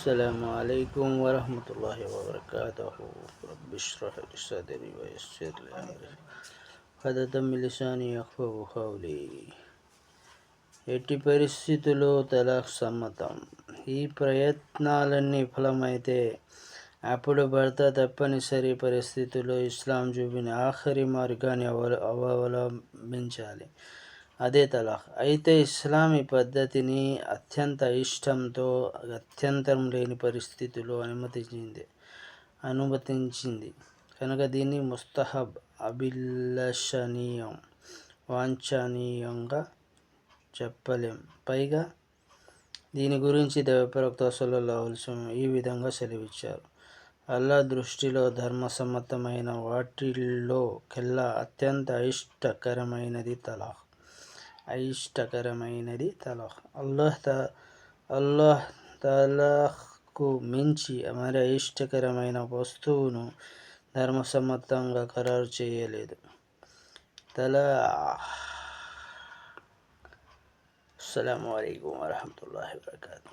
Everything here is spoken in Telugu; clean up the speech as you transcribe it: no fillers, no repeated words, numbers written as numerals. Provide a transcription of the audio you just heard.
السلام عليكم ورحمة الله وبركاته. رب اشرح لي صدري ويسر لي أمري واحلل من لساني يفقهوا قولي. ఎట్టి పరిస్థితుల్లో తలాక్ సమ్మతం. ఈ ప్రయత్నాలన్నీ విఫలమైతే అప్పుడు భర్త తప్పనిసరి పరిస్థితుల్లో ఇస్లాం చూపిన ఆఖరి మార్గాన్ని అవలంబించాలి, అదే తలాక్. అయితే ఇస్లామీ పద్ధతిని అత్యంత ఇష్టంతో గత్యంతరం లేని పరిస్థితుల్లో అనుమతించింది కనుక దీన్ని ముస్తహబ్, అభిలషణీయం, వాంఛనీయంగా చెప్పలేం. పైగా దీని గురించి దైవప్రవక్త సల్లల్లాహు అలైహి వసల్లం ఈ విధంగా సెలవిచ్చారు: అల్లాహ్ దృష్టిలో ధర్మసమ్మతమైన వాటిల్లో కెల్లా అత్యంత అయిష్టకరమైనది తలాక్. అల్లాహ్ తలాక్కు మించి మరి అయిష్టకరమైన వస్తువును ధర్మసమ్మతంగా ఖరారు చేయలేదు. అస్సలాము అలైకుం వరహమతుల్లాహి వబరకాతుహు.